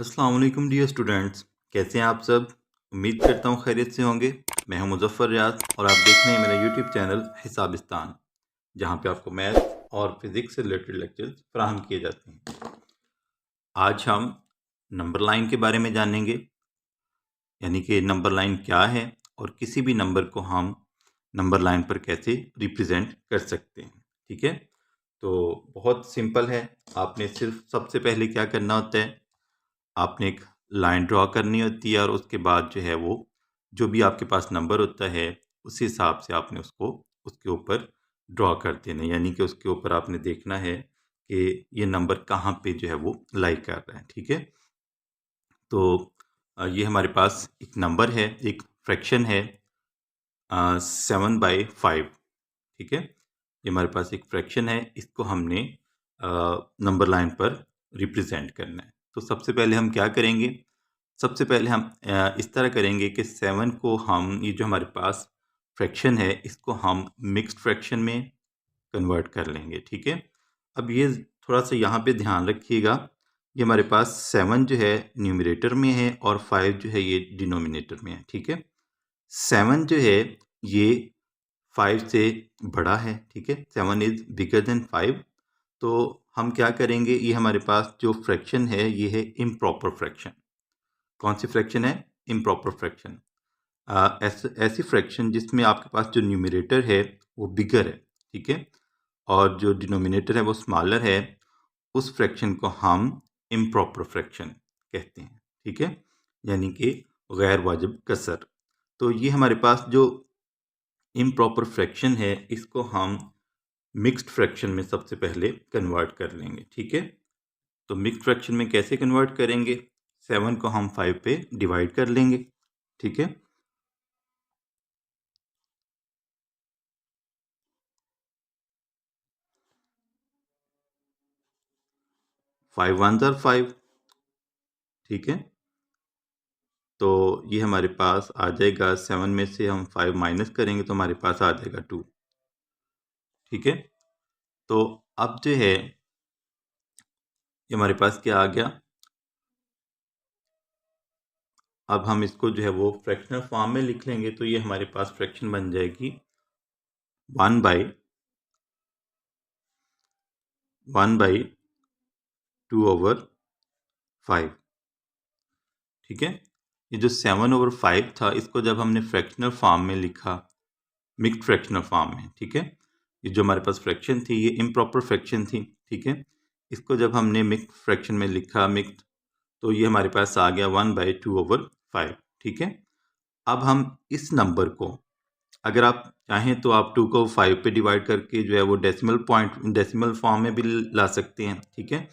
अस्सलाम वालेकुम dear students, कैसे हैं आप सब। उम्मीद करता हूँ खैरियत से होंगे। मैं हूँ मुज़फ़्फ़र रियाज और आप देख रहे हैं मेरा यूट्यूब चैनल हिसाबिस्तान, जहाँ पे आपको मैथ और फिज़िक्स से रिलेटेड लेक्चर्स फराहम किए जाते हैं। आज हम नंबर लाइन के बारे में जानेंगे, यानी कि नंबर लाइन क्या है और किसी भी नंबर को हम नंबर लाइन पर कैसे रिप्रेजेंट कर सकते हैं। ठीक है, तो बहुत सिंपल है। आपने सिर्फ सबसे पहले क्या करना होता है, आपने एक लाइन ड्रॉ करनी होती है और उसके बाद जो है वो जो भी आपके पास नंबर होता है उस हिसाब से आपने उसको उसके ऊपर ड्रॉ कर देना है। यानी कि उसके ऊपर आपने देखना है कि ये नंबर कहाँ पे जो है वो लाई कर रहा है। ठीक है, तो ये हमारे पास एक नंबर है, एक फ्रैक्शन है 7/5। ठीक है, ये हमारे पास एक फ्रैक्शन है, इसको हमने नंबर लाइन पर रिप्रेजेंट करना है। तो सबसे पहले हम क्या करेंगे, सबसे पहले हम इस तरह करेंगे कि 7 को हम, ये जो हमारे पास फ्रैक्शन है, इसको हम मिक्स्ड फ्रैक्शन में कन्वर्ट कर लेंगे। ठीक है, अब ये थोड़ा सा यहाँ पे ध्यान रखिएगा, ये हमारे पास 7 जो है न्यूमरेटर में है और 5 जो है ये डिनोमिनेटर में है। ठीक है, 7 जो है ये 5 से बड़ा है। ठीक है, 7 इज़ बिगर देन 5। तो हम क्या करेंगे, ये हमारे पास जो फ्रैक्शन है ये है इम्प्रॉपर फ्रैक्शन। कौन सी फ्रैक्शन है? Improper fraction. ऐसी फ्रैक्शन जिसमें आपके पास जो न्यूमरेटर है वो बिगर है। ठीक है, और जो डिनोमिनेटर है वो स्मॉलर है, उस फ्रैक्शन को हम इम्प्रॉपर फ्रैक्शन कहते हैं। ठीक है, यानी कि गैर वाजिब कसर। तो ये हमारे पास जो इम्प्रॉपर फ्रैक्शन है इसको हम मिक्स्ड फ्रैक्शन में सबसे पहले कन्वर्ट कर लेंगे। ठीक है, तो मिक्स्ड फ्रैक्शन में कैसे कन्वर्ट करेंगे, 7 को हम 5 पे डिवाइड कर लेंगे। ठीक है, 5 1 आर 5। ठीक है, तो ये हमारे पास आ जाएगा, 7 में से हम 5 माइनस करेंगे तो हमारे पास आ जाएगा 2। ठीक है, तो अब जो है ये हमारे पास क्या आ गया, अब हम इसको जो है वो फ्रैक्शनल फॉर्म में लिख लेंगे। तो ये हमारे पास फ्रैक्शन बन जाएगी 1/2/5। ठीक है, ये जो 7/5 था इसको जब हमने फ्रैक्शनल फॉर्म में लिखा, मिक्स्ड फ्रैक्शनल फॉर्म में, ठीक है, ये जो हमारे पास फ्रैक्शन थी ये इम्प्रॉपर फ्रैक्शन थी। ठीक है, इसको जब हमने मिक्स्ड फ्रैक्शन में लिखा मिक्स्ड, तो ये हमारे पास आ गया 1/2/5। ठीक है, अब हम इस नंबर को, अगर आप चाहें तो आप 2 को 5 पे डिवाइड करके जो है वो डेसिमल फॉर्म में भी ला सकते हैं। ठीक है,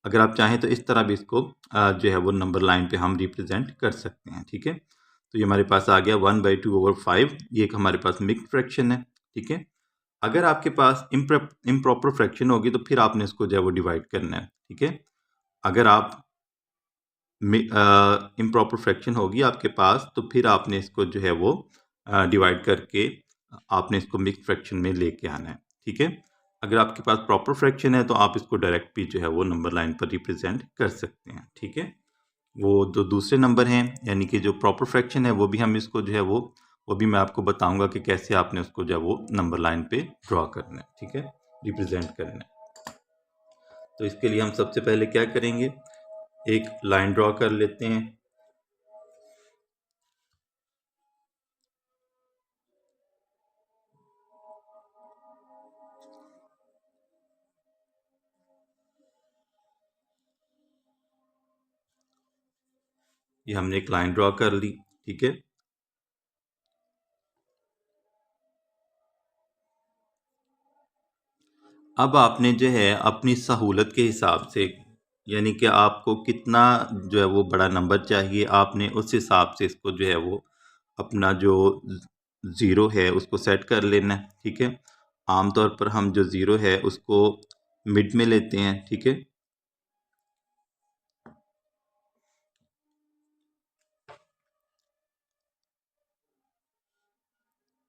अगर आप चाहें तो इस तरह भी इसको जो है वो नंबर लाइन पे हम रिप्रेजेंट कर सकते हैं। ठीक है, तो ये हमारे पास आ गया 1/2/5। ये एक हमारे पास मिक्स्ड फ्रैक्शन है। ठीक है, अगर आपके पास इम्प्रॉपर फ्रैक्शन होगी तो फिर आपने इसको जो है वो डिवाइड करना है। ठीक है, अगर आप इम्प्रॉपर फ्रैक्शन होगी आपके पास तो फिर आपने इसको जो है वो डिवाइड करके आपने इसको मिक्स फ्रैक्शन में लेके आना है। ठीक है, अगर आपके पास प्रॉपर फ्रैक्शन है तो आप इसको डायरेक्ट भी जो है वो नंबर लाइन पर रिप्रेजेंट कर सकते हैं। ठीक है, वो जो दूसरे नंबर हैं यानी कि जो प्रॉपर फ्रैक्शन है वो भी हम इसको जो है वो भी मैं आपको बताऊंगा कि कैसे आपने उसको जो है वो नंबर लाइन पे ड्रॉ करना है। ठीक है, रिप्रेजेंट करना है। तो इसके लिए हम सबसे पहले क्या करेंगे, एक लाइन ड्रॉ कर लेते हैं। ये हमने एक लाइन ड्रॉ कर ली। ठीक है, अब आपने जो है अपनी सहूलत के हिसाब से, यानी कि आपको कितना जो है वो बड़ा नंबर चाहिए, आपने उस हिसाब से इसको जो है वो अपना जो ज़ीरो है उसको सेट कर लेना है। ठीक है, आमतौर पर हम जो ज़ीरो है उसको मिड में लेते हैं। ठीक है,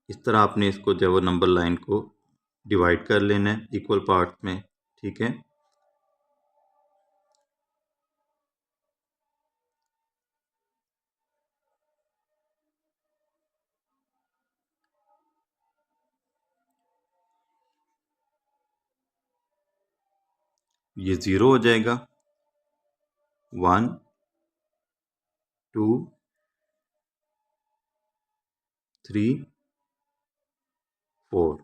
इस तरह आपने इसको जो है वो नंबर लाइन को डिवाइड कर लेना है इक्वल पार्ट्स में। ठीक है, ये 0 हो जाएगा, 1 2 3 4।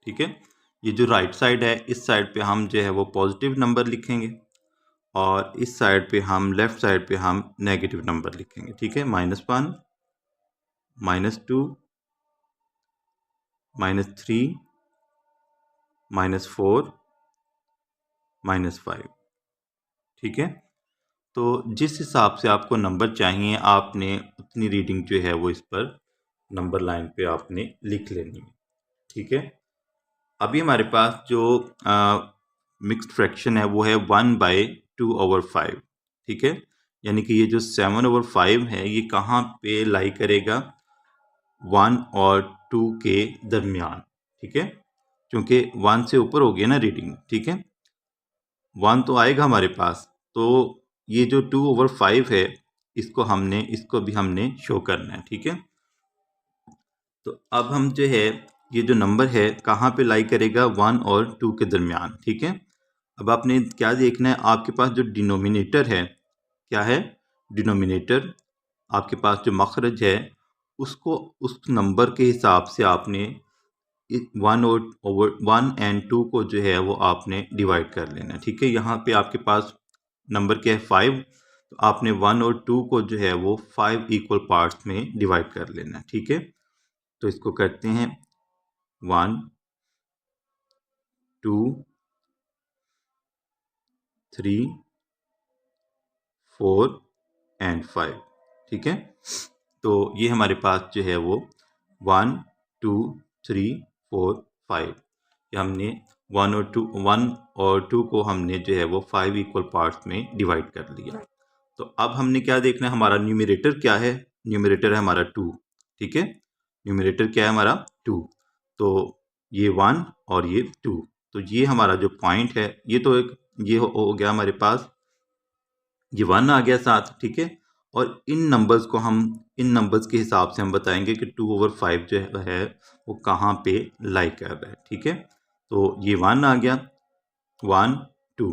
ठीक है, ये जो राइट साइड है, इस साइड पे हम जो है वो पॉजिटिव नंबर लिखेंगे और इस साइड पे हम लेफ्ट साइड पे हम नेगेटिव नंबर लिखेंगे। ठीक है, -1 -2 -3 -4 -5। ठीक है, तो जिस हिसाब से आपको नंबर चाहिए, आपने उतनी रीडिंग जो है वो इस पर नंबर लाइन पे आपने लिख लेनी है। ठीक है, अभी हमारे पास जो मिक्स्ड फ्रैक्शन है वो है 1/2/5। ठीक है, यानी कि ये जो 7/5 है ये कहाँ पे लाई करेगा, 1 और 2 के दरमियान। ठीक है, क्योंकि 1 से ऊपर हो गया ना रीडिंग। ठीक है, 1 तो आएगा हमारे पास, तो ये जो 2/5 है इसको भी हमने शो करना है। ठीक है, तो अब हम जो है ये जो नंबर है कहाँ पे लाई करेगा, 1 और 2 के दरमियान। ठीक है, अब आपने क्या देखना है, आपके पास जो डिनोमिनेटर है, क्या है डिनोमिनेटर, आपके पास जो मखरज है उसको उस नंबर के हिसाब से आपने 1 एंड 2 को जो है वो आपने डिवाइड कर लेना। ठीक है, यहाँ पे आपके पास नंबर क्या है 5, तो आपने 1 और 2 को जो है वो 5 इक्वल पार्ट्स में डिवाइड कर लेना। ठीक है, तो इसको करते हैं 1 2 3 4 एंड 5। ठीक है, तो ये हमारे पास जो है वो 1 2 3 4 5, ये हमने 1 और 2 को हमने जो है वो 5 इक्वल पार्ट्स में डिवाइड कर लिया। तो अब हमने क्या देखना है, हमारा न्यूमरेटर क्या है, न्यूमरेटर है हमारा 2। ठीक है, न्यूमरेटर क्या है हमारा 2, तो ये 1 और ये 2, तो ये हमारा जो पॉइंट है ये तो एक ये हो गया हमारे पास, ये 1 आ गया साथ। ठीक है, और इन नंबर्स के हिसाब से हम बताएंगे कि 2/5 जो है वो कहाँ पे लाई कर रहा है। ठीक है, तो ये 1 आ गया, 1 2,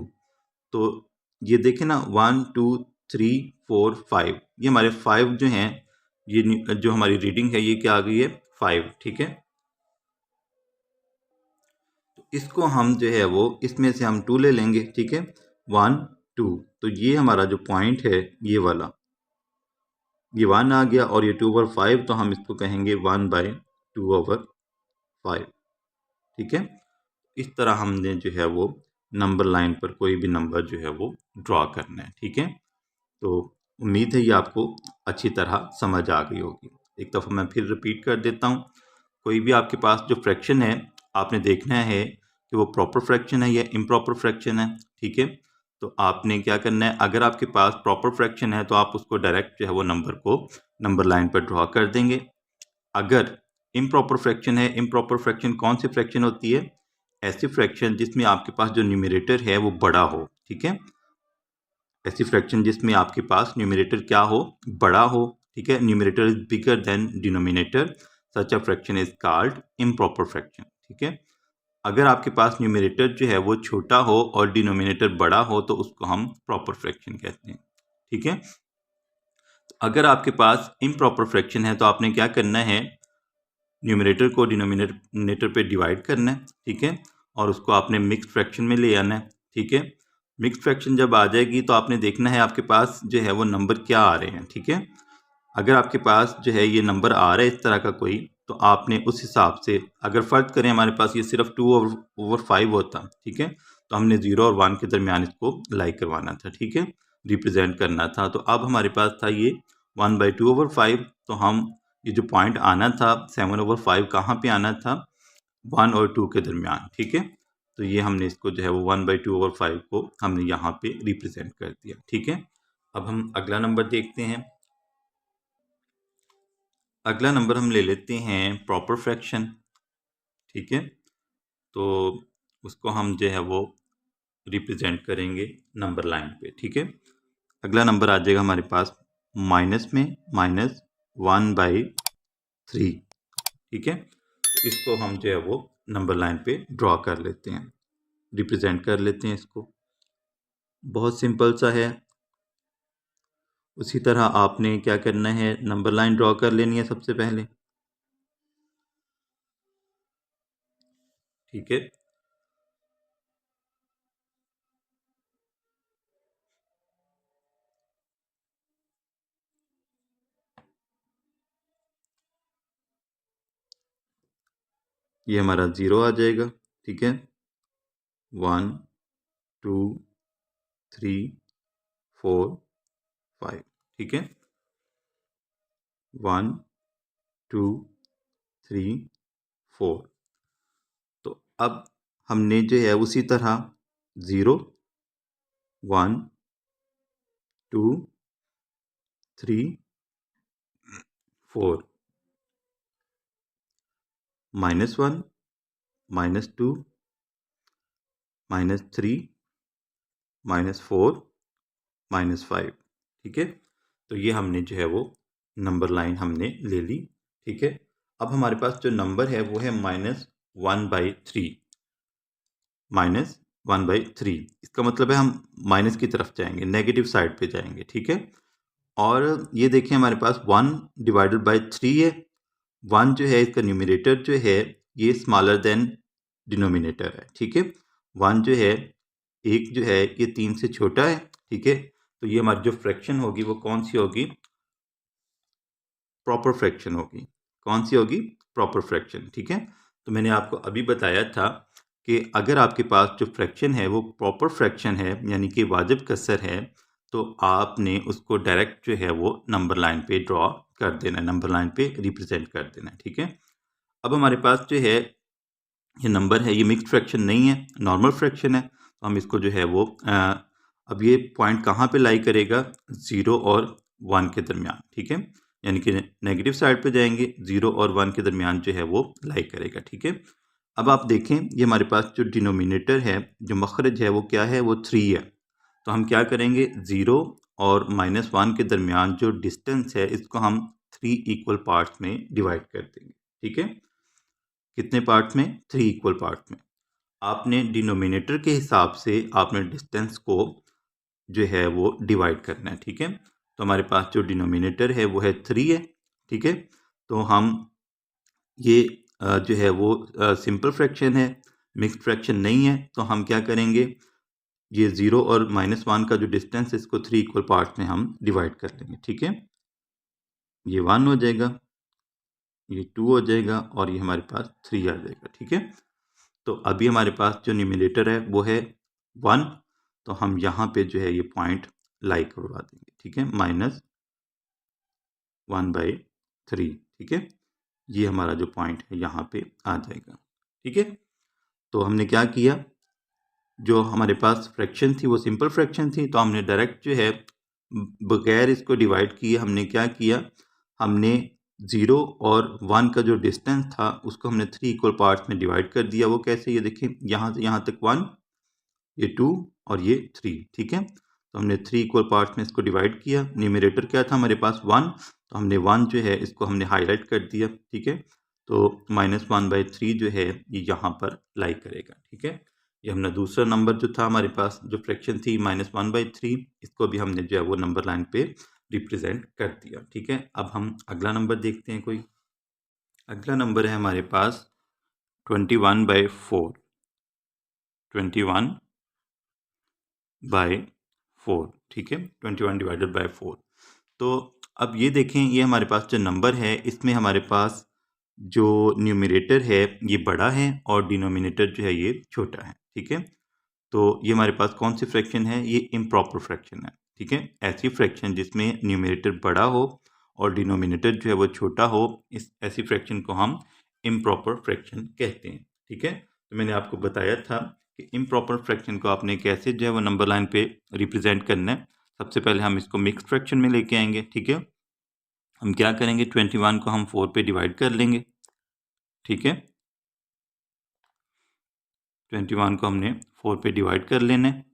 तो ये देखें ना 1 2 3 4 5, ये हमारे 5 जो हैं, ये जो हमारी रीडिंग है ये क्या आ गई है 5। ठीक है, तो इसको हम जो है वो इसमें से हम 2 ले लेंगे। ठीक है, 1 2, तो ये हमारा जो पॉइंट है ये वाला, ये 1 आ गया और ये 2/5, तो हम इसको कहेंगे 1/2/5। ठीक है, इस तरह हमने जो है वो नंबर लाइन पर कोई भी नंबर जो है वो ड्रॉ करना है। ठीक है, तो उम्मीद है ये आपको अच्छी तरह समझ आ गई होगी। एक दफ़ा मैं फिर रिपीट कर देता हूँ, कोई भी आपके पास जो फ्रैक्शन है आपने देखना है कि वो प्रॉपर फ्रैक्शन है या इम्प्रॉपर फ्रैक्शन है। ठीक है, तो आपने क्या करना है, अगर आपके पास प्रॉपर फ्रैक्शन है तो आप उसको डायरेक्ट जो है वो नंबर को नंबर लाइन पर ड्रॉ कर देंगे। अगर इम्प्रॉपर फ्रैक्शन है, इम्प्रॉपर फ्रैक्शन कौन सी फ्रैक्शन होती है, ऐसी फ्रैक्शन जिसमें आपके पास जो न्यूमरेटर है वो बड़ा हो। ठीक है, ऐसी फ्रैक्शन जिसमें आपके पास न्यूमरेटर क्या हो, बड़ा हो। ठीक है, numerator is bigger than denominator, such a fraction is called improper fraction. ठीक है, अगर आपके पास न्यूमरेटर जो है वो छोटा हो और डिनोमिनेटर बड़ा हो तो उसको हम प्रॉपर फ्रैक्शन कहते हैं। ठीक है, अगर आपके पास इम्प्रॉपर फ्रैक्शन है तो आपने क्या करना है, न्यूमरेटर को डिनोमिनेटर पे डिवाइड करना है। ठीक है, और उसको आपने मिक्स फ्रैक्शन में ले आना है। ठीक है, मिक्स फ्रैक्शन जब आ जाएगी तो आपने देखना है आपके पास जो है वो नंबर क्या आ रहे हैं। ठीक है, अगर आपके पास जो है ये नंबर आ रहा है इस तरह का कोई, तो आपने उस हिसाब से, अगर फ़र्क करें हमारे पास ये सिर्फ 2/5 होता, ठीक है, तो हमने 0 और 1 के दरमियान इसको लाई करवाना था। ठीक है, रिप्रेजेंट करना था। तो अब हमारे पास था ये 1/2/5, तो हम ये जो पॉइंट आना था 7/5 कहाँ पे आना था, 1 और 2 के दरमियान। ठीक है, तो ये हमने इसको जो है वो 1/2/5 को हमने यहाँ पे रिप्रेजेंट कर दिया। ठीक है, अब हम अगला नंबर देखते हैं। अगला नंबर हम ले लेते हैं प्रॉपर फ्रैक्शन। ठीक है, तो उसको हम जो है वो रिप्रेजेंट करेंगे नंबर लाइन पे। ठीक है, अगला नंबर आ जाएगा हमारे पास माइनस में -1/3। ठीक है, इसको हम जो है वो नंबर लाइन पे ड्रॉ कर लेते हैं, रिप्रेजेंट कर लेते हैं इसको। बहुत सिंपल सा है। उसी तरह आपने क्या करना है, नंबर लाइन ड्रॉ कर लेनी है सबसे पहले। ठीक है, ये हमारा 0 आ जाएगा। ठीक है, 1 2 3 4 5। ठीक है, 1 2 3 4। तो अब हमने जो है उसी तरह 0 1 2 3 4 -1 -2 -3 -4 -5। ठीक है, तो ये हमने जो है वो नंबर लाइन हमने ले ली। ठीक है, अब हमारे पास जो नंबर है वो है -1/3। -1/3 इसका मतलब है हम माइनस की तरफ जाएंगे, नेगेटिव साइड पे जाएंगे। ठीक है, और ये देखिए हमारे पास 1/3 है। 1 जो है इसका न्यूमरेटर जो है ये स्मॉलर देन डिनोमिनेटर है। ठीक है, 1 जो है, एक जो है ये 3 से छोटा है। ठीक है, तो ये हमारी जो फ्रैक्शन होगी वो कौन सी होगी, प्रॉपर फ्रैक्शन होगी। कौन सी होगी, प्रॉपर फ्रैक्शन। ठीक है, तो मैंने आपको अभी बताया था कि अगर आपके पास जो फ्रैक्शन है वो प्रॉपर फ्रैक्शन है, यानी कि वाजिब कसर है, तो आपने उसको डायरेक्ट जो है वो नंबर लाइन पे ड्रॉ कर देना है, नंबर लाइन पे रिप्रेजेंट कर देना है। ठीक है, अब हमारे पास जो है ये नंबर है, ये मिक्स्ड फ्रैक्शन नहीं है, नॉर्मल फ्रैक्शन है। तो हम इसको जो है वो अब ये पॉइंट कहाँ पे लाई करेगा, 0 और 1 के दरमियान। ठीक है, यानी कि नेगेटिव साइड पे जाएंगे, 0 और 1 के दरमियान जो है वो लाई करेगा। ठीक है, अब आप देखें ये हमारे पास जो डिनोमिनेटर है, जो मखरज है वो क्या है, वो 3 है। तो हम क्या करेंगे, 0 और -1 के दरमियान जो डिस्टेंस है इसको हम 3 इक्वल पार्ट्स में डिवाइड कर देंगे। ठीक है, कितने पार्ट्स में, 3 इक्वल पार्ट्स में। आपने डिनोमिनेटर के हिसाब से आपने डिस्टेंस को जो है वो डिवाइड करना है। ठीक है, तो हमारे पास जो डिनोमिनेटर है वो है 3 है। ठीक है, तो हम ये जो है वो सिंपल फ्रैक्शन है, मिक्स्ड फ्रैक्शन नहीं है। तो हम क्या करेंगे, ये 0 और -1 का जो डिस्टेंस है इसको 3 इक्वल पार्ट्स में हम डिवाइड कर लेंगे। ठीक है, ये 1 हो जाएगा, ये 2 हो जाएगा और ये हमारे पास 3 आ जाएगा। ठीक है, तो अभी हमारे पास जो न्यूमिनेटर है वो है 1। तो हम यहाँ पे जो है ये पॉइंट लाई करवा देंगे। ठीक है, -1/3। ठीक है, ये हमारा जो पॉइंट है यहाँ पे आ जाएगा। ठीक है, तो हमने क्या किया, जो हमारे पास फ्रैक्शन थी वो सिंपल फ्रैक्शन थी, तो हमने डायरेक्ट जो है बगैर इसको डिवाइड किए हमने क्या किया, हमने 0 और 1 का जो डिस्टेंस था उसको हमने 3 इक्वल पार्ट्स में डिवाइड कर दिया। वो कैसे, ये देखिए यहाँ से यहाँ तक 1, ये 2 और ये 3। ठीक है, तो हमने 3 इक्वल पार्ट्स में इसको डिवाइड किया। न्यूमरेटर क्या था हमारे पास, 1, तो हमने 1 जो है इसको हमने हाईलाइट कर दिया। ठीक है, तो -1/3 जो है ये यहाँ पर लाई करेगा। ठीक है, ये हमने दूसरा नंबर जो था हमारे पास, जो फ्रैक्शन थी -1/3, इसको भी हमने जो है वो नंबर लाइन पे रिप्रेजेंट कर दिया। ठीक है, अब हम अगला नंबर देखते हैं। कोई अगला नंबर है हमारे पास 21/4। 21/4। ठीक है, 21/4। तो अब ये देखें, ये हमारे पास जो नंबर है इसमें हमारे पास जो न्यूमरेटर है ये बड़ा है और डिनोमिनेटर जो है ये छोटा है। ठीक है, तो ये हमारे पास कौन सी फ्रैक्शन है, ये इम्प्रॉपर फ्रैक्शन है। ठीक है, ऐसी फ्रैक्शन जिसमें न्यूमरेटर बड़ा हो और डिनोमिनेटर जो है वो छोटा हो, इस ऐसी फ्रैक्शन को हम इम्प्रॉपर फ्रैक्शन कहते हैं। ठीक है, तो मैंने आपको बताया था कि इम्प्रॉपर फ्रैक्शन को आपने कैसे जो है वो नंबर लाइन पे रिप्रेजेंट करना है। सबसे पहले हम इसको मिक्स्ड फ्रैक्शन में लेके आएंगे। ठीक है, हम क्या करेंगे, 21 को हम 4 पे डिवाइड कर लेंगे। ठीक है, 21 को हमने 4 पे डिवाइड कर लेना है।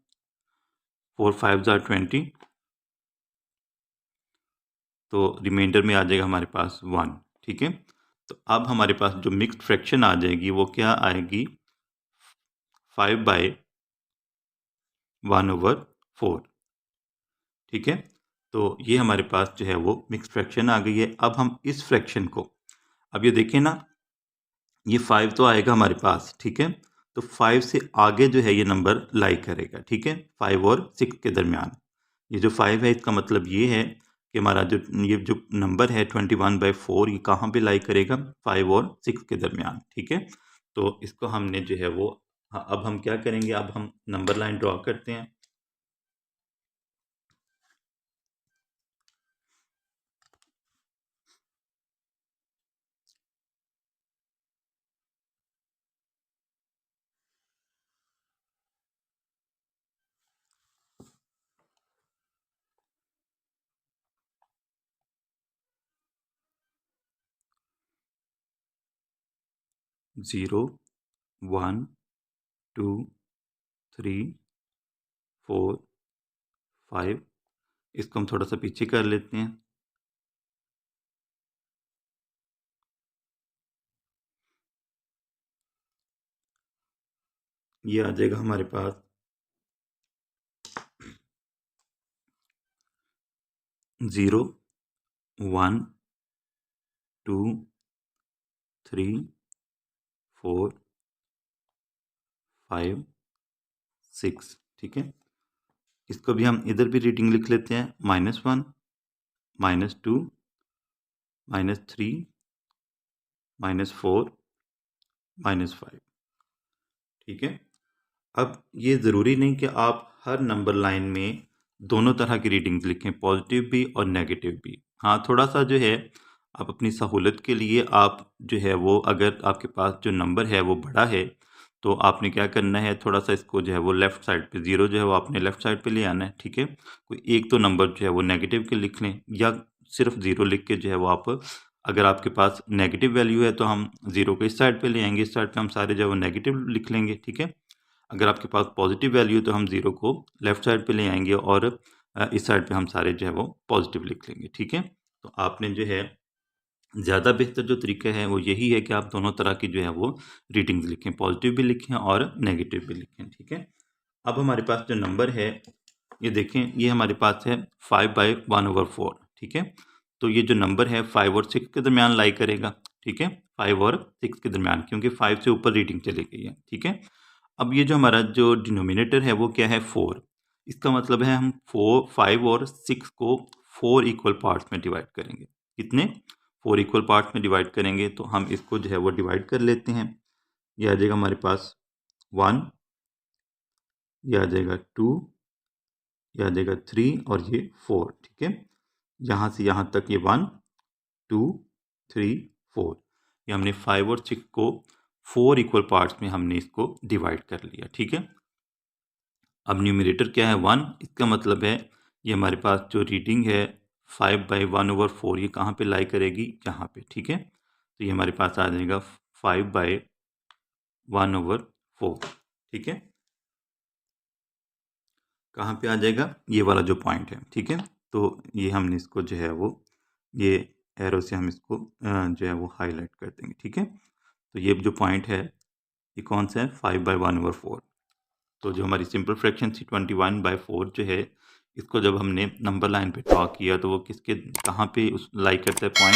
4 5 ज़ार 20, तो रिमाइंडर में आ जाएगा हमारे पास 1। ठीक है, तो अब हमारे पास जो मिक्स्ड फ्रैक्शन आ जाएगी वो क्या आएगी, 5/1/4। 4। ठीक है, तो ये हमारे पास जो है वो मिक्स फ्रैक्शन आ गई है। अब हम इस फ्रैक्शन को, अब ये देखें ना, ये 5 तो आएगा हमारे पास, ठीक है, तो 5 से आगे जो है ये नंबर लाई करेगा, ठीक है, 5 और 6 के दरमियान। ये जो 5 है इसका मतलब ये है कि हमारा जो ये जो नंबर है 21/4 ये कहाँ पे लाई करेगा, 5 और 6 के दरमियान, ठीक है। तो इसको हमने जो है वो, हाँ, अब हम क्या करेंगे, अब हम नंबर लाइन ड्रॉ करते हैं। ज़ीरो, 1, 2, 3, 4, 5। इसको हम थोड़ा सा पीछे कर लेते हैं। ये आ जाएगा हमारे पास 0, 1, 2, 3, 4, 5, 6, ठीक है। इसको भी हम इधर भी रीडिंग लिख लेते हैं, -1, -2, -3, -4, -5, ठीक है। अब ये ज़रूरी नहीं कि आप हर नंबर लाइन में दोनों तरह की रीडिंग्स लिखें, पॉजिटिव भी और नेगेटिव भी। हाँ, थोड़ा सा जो है आप अपनी सहूलत के लिए आप जो है वो, अगर आपके पास जो नंबर है वो बड़ा है तो आपने क्या करना है, थोड़ा सा इसको जो है वो लेफ़्ट साइड पे, ज़ीरो जो है वो आपने लेफ़्ट साइड पे ले आना है, ठीक है। कोई एक तो नंबर जो है वो नेगेटिव के लिख लें, या सिर्फ ज़ीरो लिख के जो है वो आप, अगर आपके पास नेगेटिव वैल्यू है तो हम ज़ीरो को इस साइड पे ले आएंगे, इस साइड पे हम सारे जो है वो नेगेटिव लिख लेंगे, ठीक है। अगर आपके पास पॉजिटिव वैल्यू है तो हम ज़ीरो को लेफ़्ट साइड पे ले आएंगे और इस साइड पे हम सारे जो है वो पॉजिटिव लिख लेंगे, ठीक है। तो आपने जो है, ज़्यादा बेहतर जो तरीका है वो यही है कि आप दोनों तरह की जो है वो रीडिंग्स लिखें, पॉजिटिव भी लिखें और नेगेटिव भी लिखें, ठीक है। अब हमारे पास जो नंबर है, ये देखें, ये हमारे पास है 5/1/4, ठीक है। तो ये जो नंबर है 5 और 6 के दरमियान लाई करेगा, ठीक है, 5 और 6 के दरमियान, क्योंकि 5 से ऊपर रीडिंग चली गई है, ठीक है। अब ये जो हमारा जो डिनोमिनेटर है वो क्या है, 4। इसका मतलब है हम 5 और 6 को 4 इक्वल पार्ट्स में डिवाइड करेंगे। कितने, 4 इक्वल पार्ट्स में डिवाइड करेंगे, तो हम इसको जो है वो डिवाइड कर लेते हैं। ये आ जाएगा हमारे पास 1, ये आ जाएगा 2, ये आ जाएगा 3 और ये 4, ठीक है। यहाँ से यहाँ तक ये 1, 2, 3, 4, ये हमने 5 और 6 को 4 इक्वल पार्ट्स में हमने इसको डिवाइड कर लिया, ठीक है। अब न्यूमरेटर क्या है, 1, इसका मतलब है ये हमारे पास जो रीडिंग है 5/1/4 ये कहाँ पे लाई करेगी, यहाँ पे, ठीक है। तो ये हमारे पास आ जाएगा 5/1/4, ठीक है। कहाँ पे आ जाएगा, ये वाला जो पॉइंट है, ठीक है। तो ये हमने इसको जो है वो, ये एरो से हम इसको जो है वो हाईलाइट कर देंगे, ठीक है। तो ये जो पॉइंट है ये कौन सा है, 5/1/4। तो जो हमारी सिंपल फ्रैक्शन थी 21/4 जो है, इसको जब हमने नंबर लाइन पे ड्रॉ किया तो वो किसके, कहाँ पे उस लाई करता है, पॉइंट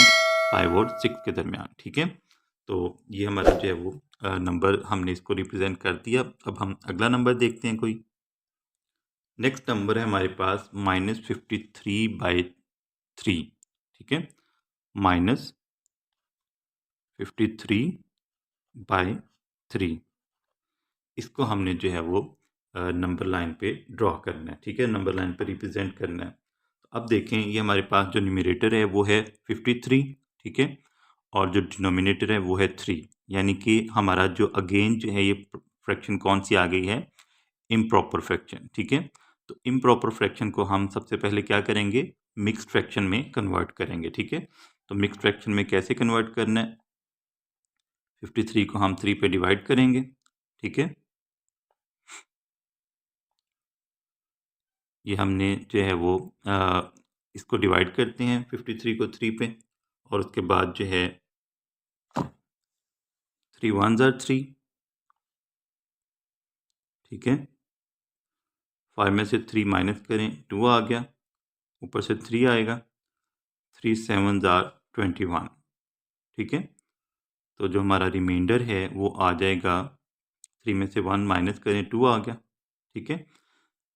5 और 6 के दरमियान, ठीक है। तो ये हमारा जो है वो नंबर हमने इसको रिप्रेजेंट कर दिया। अब हम अगला नंबर देखते हैं कोई। नेक्स्ट नंबर है हमारे पास -53/3, ठीक है, -53/3। इसको हमने जो है वो नंबर लाइन पे ड्रॉ करना है, ठीक है, नंबर लाइन पे रिप्रेजेंट करना है। अब देखें, ये हमारे पास जो न्यूमरेटर है वो है 53, ठीक है, और जो डिनोमिनेटर है वो है 3, यानी कि हमारा जो अगेन जो है ये फ्रैक्शन कौन सी आ गई है, इम्प्रॉपर फ्रैक्शन, ठीक है। तो इम्प्रॉपर फ्रैक्शन को हम सबसे पहले क्या करेंगे, मिक्स्ड फ्रैक्शन में कन्वर्ट करेंगे, ठीक है। तो मिक्स्ड फ्रैक्शन में कैसे कन्वर्ट करना है, 53 को हम 3 पे डिवाइड करेंगे, ठीक है। ये हमने जो है वो इसको डिवाइड करते हैं 53 को 3 पे, और उसके बाद जो है 3 1 ज़ार 3, ठीक है, 5 में से 3 माइनस करें 2 आ गया, ऊपर से 3 आएगा, 3 7 21, ठीक है। तो जो हमारा रिमाइंडर है वो आ जाएगा, 3 में से 1 माइनस करें 2 आ गया, ठीक है।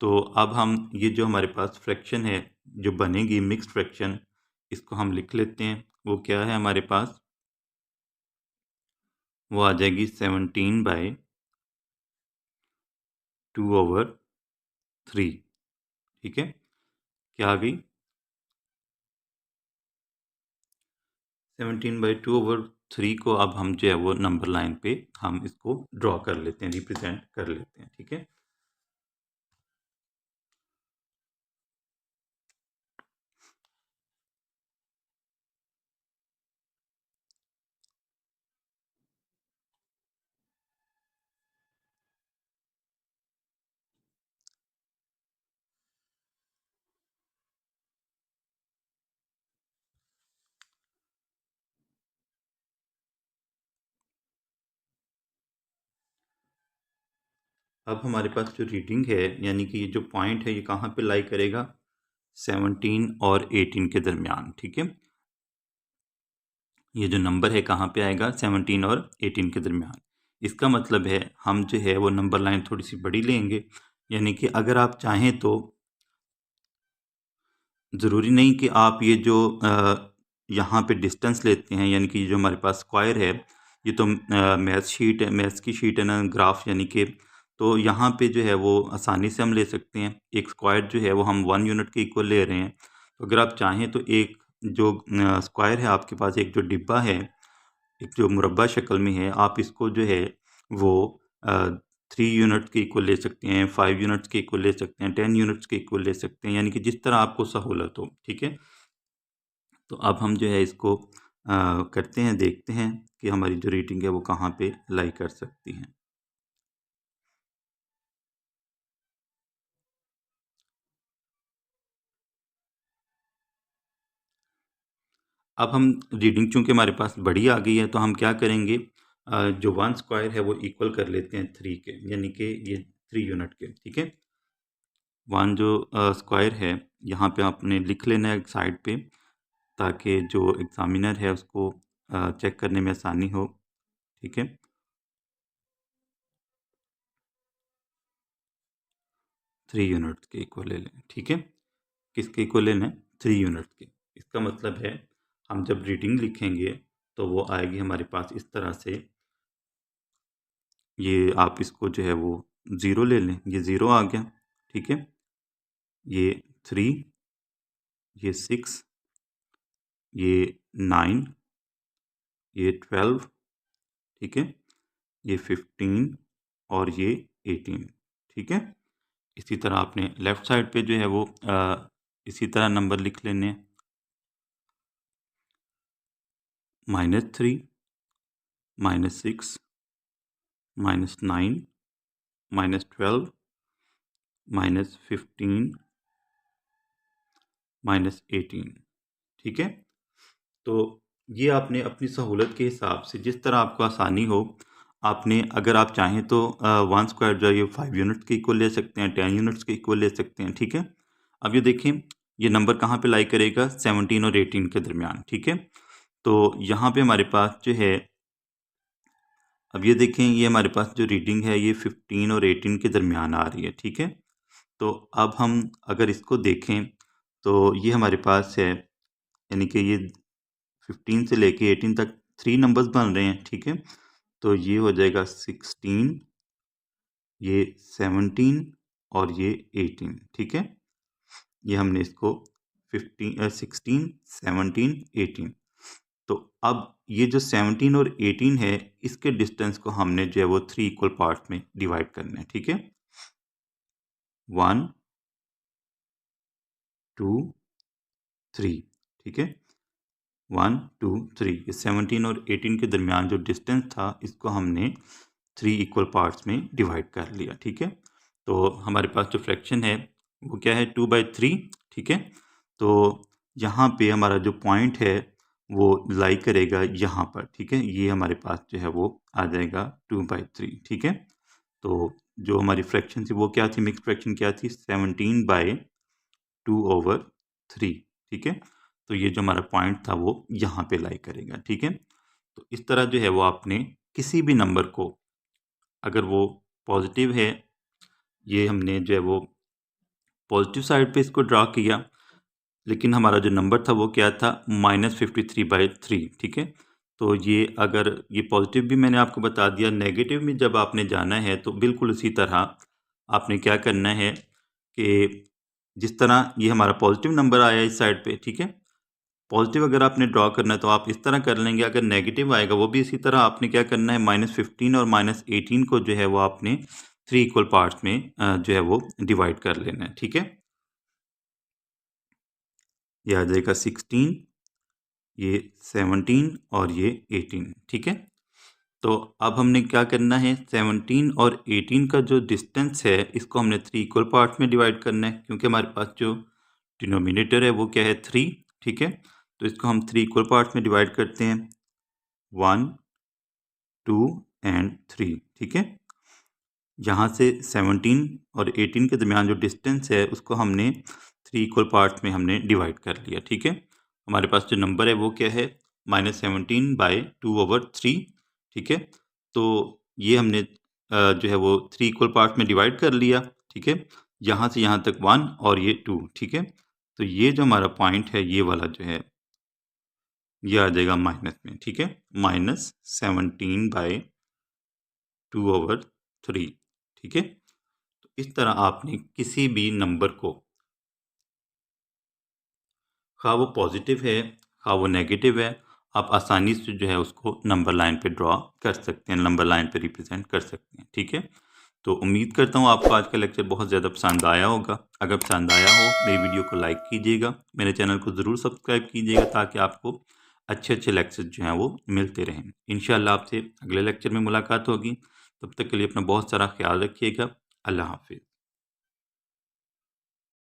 तो अब हम ये जो हमारे पास फ्रैक्शन है जो बनेगी मिक्स्ड फ्रैक्शन, इसको हम लिख लेते हैं। वो क्या है हमारे पास, वो आ जाएगी 17/2/3, ठीक है। क्या आ गई, 17/2/3 को अब हम जो है वो नंबर लाइन पे हम इसको ड्रॉ कर लेते हैं, रिप्रेजेंट कर लेते हैं, ठीक है। अब हमारे पास जो रीडिंग है, यानी कि ये जो पॉइंट है, ये कहाँ पे लाई करेगा, 17 और 18 के दरमियान, ठीक है। ये जो नंबर है कहाँ पे आएगा, 17 और 18 के दरमियान। इसका मतलब है हम जो है वो नंबर लाइन थोड़ी सी बड़ी लेंगे, यानी कि अगर आप चाहें तो ज़रूरी नहीं कि आप ये जो यहाँ पे डिस्टेंस लेते हैं, यानी कि जो हमारे पास स्क्वायर है, ये तो मैथ्स की शीट है ना, ग्राफ यानी कि, तो यहाँ पे जो है वो आसानी से हम ले सकते हैं। एक स्क्वायर जो है वो हम 1 यूनिट के इक्वल ले रहे हैं, तो अगर आप चाहें तो एक जो स्क्वायर है आपके पास, एक जो डिब्बा है, एक जो मुरब्बा शक्ल में है, आप इसको जो है वो 3 यूनिट्स के इक्वल ले सकते हैं, 5 यूनिट्स के इक्वल ले सकते हैं, 10 यूनिट्स के इक्वल ले सकते हैं, यानी कि जिस तरह आपको सहूलत हो, ठीक है। तो अब हम जो है इसको करते हैं, देखते हैं कि हमारी जो रेटिंग है वो कहाँ पे लाई कर सकती है। अब हम रीडिंग चूंकि हमारे पास बड़ी आ गई है, तो हम क्या करेंगे, जो 1 स्क्वायर है वो इक्वल कर लेते हैं 3 के, यानी कि ये 3 यूनिट के, ठीक है। 1 जो स्क्वायर है यहाँ पे आपने लिख लेना है एक साइड पे, ताकि जो एग्जामिनर है उसको चेक करने में आसानी हो, ठीक है। 3 यूनिट्स के इक्वल ले लें, ठीक है। किसके इक्वल लेना है, 3 यूनिट्स के। इसका मतलब है हम जब रीडिंग लिखेंगे तो वो आएगी हमारे पास इस तरह से, ये आप इसको जो है वो 0 ले लें, ये 0 आ गया, ठीक है। ये 3, ये 6, ये 9, ये 12, ठीक है, ये 15 और ये 18, ठीक है। इसी तरह आपने लेफ्ट साइड पे जो है वो इसी तरह नंबर लिख लेने हैं, -3, -6, -9, -12, -15, -18, ठीक है। तो ये आपने अपनी सहूलत के हिसाब से, जिस तरह आपको आसानी हो, आपने, अगर आप चाहें तो 1 स्क्वायर जो है ये 5 यूनिट्स के इक्वल ले सकते हैं, 10 यूनिट्स के इक्वल ले सकते हैं, ठीक है। अब ये देखें, ये नंबर कहाँ पे लाई करेगा, 17 और 18 के दरमियान, ठीक है। तो यहाँ पे हमारे पास जो है, अब ये देखें, ये हमारे पास जो रीडिंग है ये 15 और 18 के दरमियान आ रही है, ठीक है। तो अब हम अगर इसको देखें तो ये हमारे पास है, यानी कि ये 15 से लेके 18 तक 3 नंबर्स बन रहे हैं, ठीक है। तो ये हो जाएगा 16, ये 17 और ये 18, ठीक है। ये हमने इसको 16, 17, 18। तो अब ये जो 17 और 18 है, इसके डिस्टेंस को हमने जो है वो 3 इक्वल पार्ट में डिवाइड करना है, ठीक है। 1 2 3, ठीक है, 1 2 3। ये 17 और 18 के दरमियान जो डिस्टेंस था, इसको हमने 3 इक्वल पार्ट्स में डिवाइड कर लिया, ठीक है। तो हमारे पास जो फ्रैक्शन है वो क्या है, 2/3, ठीक है। तो यहाँ पे हमारा जो पॉइंट है वो लाई करेगा यहाँ पर, ठीक है। ये हमारे पास जो है वो आ जाएगा 2/3, ठीक है। तो जो हमारी फ्रैक्शन थी वो क्या थी, मिक्स फ्रैक्शन क्या थी, 17/2/3, ठीक है। तो ये जो हमारा पॉइंट था वो यहाँ पे लाई करेगा, ठीक है। तो इस तरह जो है वो आपने किसी भी नंबर को, अगर वो पॉजिटिव है, ये हमने जो है वो पॉजिटिव साइड पे इसको ड्रा किया, लेकिन हमारा जो नंबर था वो क्या था, -53/3, ठीक है। तो ये अगर ये पॉजिटिव भी मैंने आपको बता दिया, नेगेटिव में जब आपने जाना है तो बिल्कुल उसी तरह आपने क्या करना है कि जिस तरह ये हमारा पॉजिटिव नंबर आया इस साइड पे, ठीक है, पॉजिटिव अगर आपने ड्रॉ करना है तो आप इस तरह कर लेंगे। अगर नेगेटिव आएगा वो भी इसी तरह आपने क्या करना है, -15 और -18 को जो है वो आपने 3 इक्वल पार्ट्स में जो है वो डिवाइड कर लेना है, ठीक है। ये आ जाएगा 16, ये 17 और ये 18, ठीक है। तो अब हमने क्या करना है, 17 और 18 का जो डिस्टेंस है इसको हमने 3 इक्वल पार्ट्स में डिवाइड करना है, क्योंकि हमारे पास जो डिनोमिनेटर है वो क्या है, 3, ठीक है। तो इसको हम 3 इक्वल पार्ट्स में डिवाइड करते हैं, 1, 2 एंड 3, ठीक है। यहाँ से 17 और 18 के दरमियान जो डिस्टेंस है उसको हमने 3 इक्वल पार्ट्स में हमने डिवाइड कर लिया, ठीक है। हमारे पास जो नंबर है वो क्या है, -17/2/3, ठीक है। तो ये हमने जो है वो 3 इक्वल पार्ट्स में डिवाइड कर लिया, ठीक है। यहाँ से यहाँ तक 1 और ये 2, ठीक है। तो ये जो हमारा पॉइंट है ये वाला जो है ये आ जाएगा माइनस में, ठीक है, -17/2/3, ठीक है। तो इस तरह आपने किसी भी नंबर को, खा वो पॉजिटिव है खा वो नेगेटिव है, आप आसानी से जो है उसको नंबर लाइन पे ड्रॉ कर सकते हैं, नंबर लाइन पे रिप्रेजेंट कर सकते हैं, ठीक है। तो उम्मीद करता हूँ आपको आज का लेक्चर बहुत ज़्यादा पसंद आया होगा। अगर पसंद आया हो मेरी वीडियो को लाइक कीजिएगा, मेरे चैनल को ज़रूर सब्सक्राइब कीजिएगा ताकि आपको अच्छे अच्छे लेक्चर जो हैं वो मिलते रहें। इंशाल्लाह आपसे अगले लेक्चर में मुलाकात होगी। तब तक के लिए अपना बहुत सारा ख्याल रखिएगा। अल्लाह हाफिज़।